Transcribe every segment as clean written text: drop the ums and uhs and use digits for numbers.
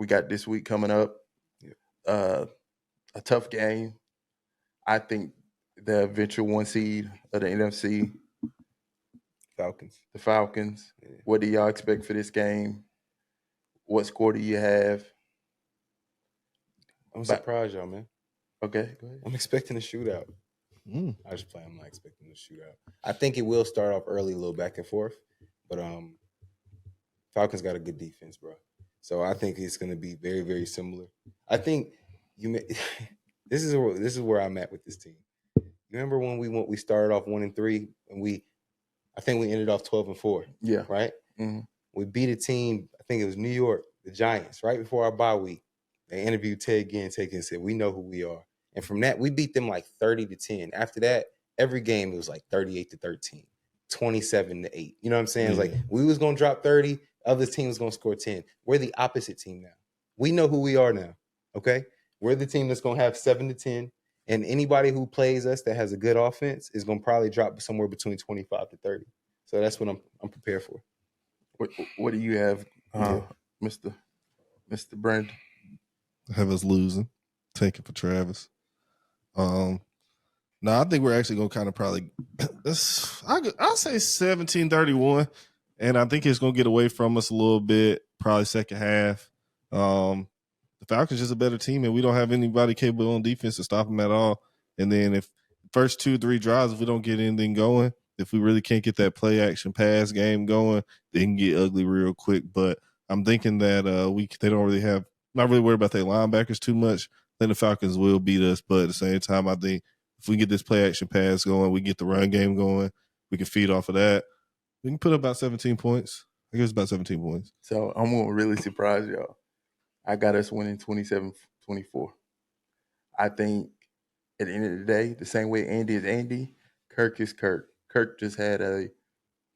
We got this week coming up. A tough game. I think the eventual 1 seed of the NFC, Falcons. the Falcons. Yeah. What do y'all expect for this game? What score do you have? I'm surprised, y'all, man. Okay, go ahead. I'm expecting a shootout. I just play. I'm not expecting a shootout. I think it will start off early, a little back and forth, but Falcons got a good defense, bro. So I think it's going to be very, very similar. I think this is where I'm at with this team. You remember when we started off 1-3 and I think we ended off 12-4. Yeah. Right. Mm-hmm. We beat a team. I think it was New York, the Giants, right before our bye week. They interviewed Ted Ginn. Ted Ginn said, "We know who we are." And from that, we beat them like 30-10. After that, every game it was like 38-13, 27-8. You know what I'm saying? It's like we was gonna drop 30, other team was gonna score 10. We're the opposite team now. We know who we are now. Okay, we're the team that's gonna have 7-10, and anybody who plays us that has a good offense is gonna probably drop somewhere between 25-30. So that's what I'm prepared for. What do you have, Mr. Brandon? I have us losing. Take it for Travis. No, I think we're actually going to kind of probably I'll say 17-31, and I think it's going to get away from us a little bit, probably second half. The Falcons just a better team, and we don't have anybody capable on defense to stop them at all. And then if first 2-3 drives, if we don't get anything going, if we really can't get that play action pass game going, they can get ugly real quick. But I'm thinking that they don't really have, not really worried about their linebackers too much. Then the Falcons will beat us, but at the same time, I think if we get this play action pass going, we get the run game going, we can feed off of that. We can put up about 17 points. I guess about 17 points. So I'm going to really surprise y'all. I got us winning 27-24. I think at the end of the day, the same way Andy is Andy, Kirk is Kirk. Kirk just had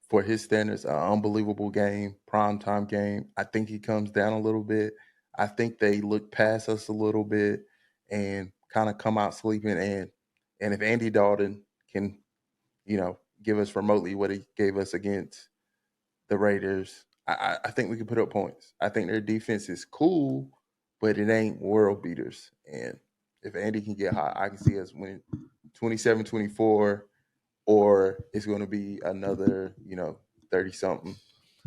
for his standards, an unbelievable game, primetime game. I think he comes down a little bit. I think they look past us a little bit and kind of come out sleeping. And if Andy Dalton can, give us remotely what he gave us against the Raiders, I think we can put up points. I think their defense is cool, but it ain't world beaters. And if Andy can get hot, I can see us winning 27-24, or it's going to be another, 30-something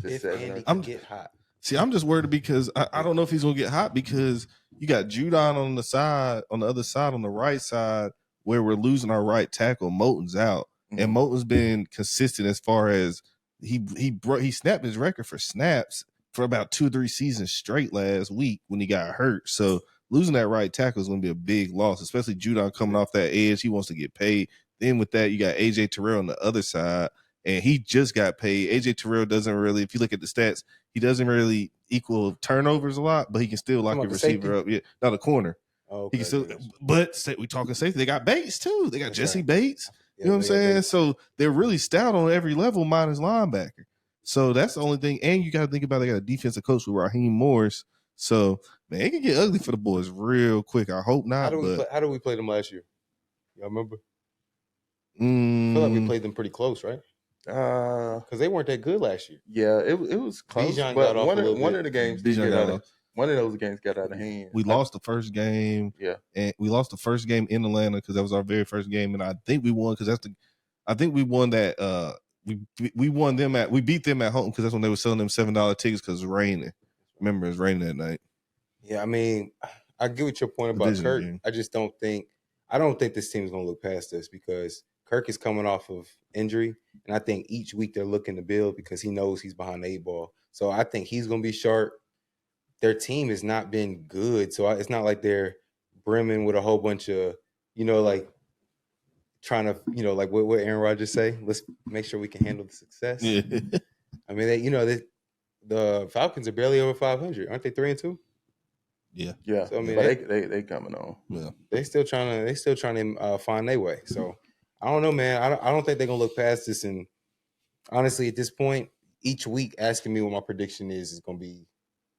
to if 7. Andy can get hot. See, I'm just worried because I don't know if he's going to get hot because you got Judon on the side, on the other side, on the right side, where we're losing our right tackle. Moton's out. Mm-hmm. And Moton's been consistent as far as he snapped his record for snaps for about 2 or 3 seasons straight last week when he got hurt. So losing that right tackle is going to be a big loss, especially Judon coming off that edge. He wants to get paid. Then with that, you got A.J. Terrell on the other side, and he just got paid. A.J. Terrell doesn't really, if you look at the stats, he doesn't really equal turnovers a lot, but he can still lock your receiver up. Yeah, not a corner. Oh, okay. He can still, but we talking safety. They got Bates too. They got That's Jesse right. Bates. Yeah, you know what I'm saying? So they're really stout on every level, minus linebacker. So that's the only thing. And you got to think about they got a defensive coach with Raheem Morris. So man, it can get ugly for the boys real quick. I hope not. How do we play them last year? Y'all remember? I feel like we played them pretty close, right? Because they weren't that good last year. Yeah, it was close. Bijan but got off one of the games did get out of one of those games got out of hand. We lost the first game. Yeah, and we lost the first game in Atlanta because that was our very first game, and I think we won because I think we won that. We won them we beat them at home because that's when they were selling them $7 tickets because it was raining. Remember, it was raining that night. Yeah, I mean, I get what your point about Kirk. Game. I don't think this team's gonna look past us because Kirk is coming off of injury, and I think each week they're looking to build because he knows he's behind the 8 ball. So I think he's going to be sharp. Their team has not been good, so it's not like they're brimming with a whole bunch of, like trying to, like what Aaron Rodgers say. Let's make sure we can handle the success. Yeah. I mean, the Falcons are barely over 500, aren't they? 3-2. Yeah. So I mean, they coming on. Yeah. They still trying to find their way. So. I don't know, man. I don't think they're going to look past this. And honestly, at this point, each week asking me what my prediction is going to be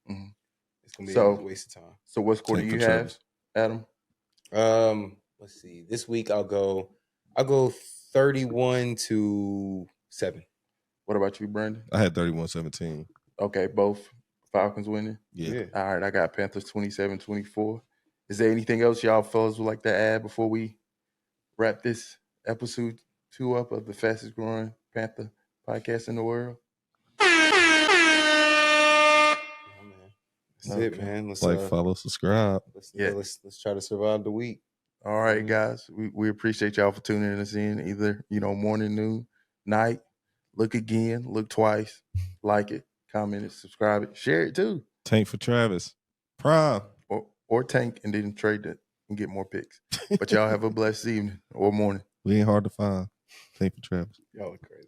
it's going to be a waste of time. So what score do you have, Adam? Let's see. This week I'll go 31-7. What about you, Brandon? I had 31-17. Okay, both Falcons winning. Yeah. All right, I got Panthers 27-24. Is there anything else y'all fellas would like to add before we wrap this episode 2 up of the fastest growing Panther podcast in the world? Oh, man. That's it, Okay. man. Let's Like, follow, subscribe. let's try to survive the week. All right, guys. We appreciate y'all for tuning us in either, morning, noon, night. Look again, look twice, like it, comment it, subscribe it, share it too. Tank for Travis. Prime. Or tank and then trade it and get more picks. But y'all have a blessed evening or morning. We ain't hard to find. Tank for Travis. Y'all are crazy.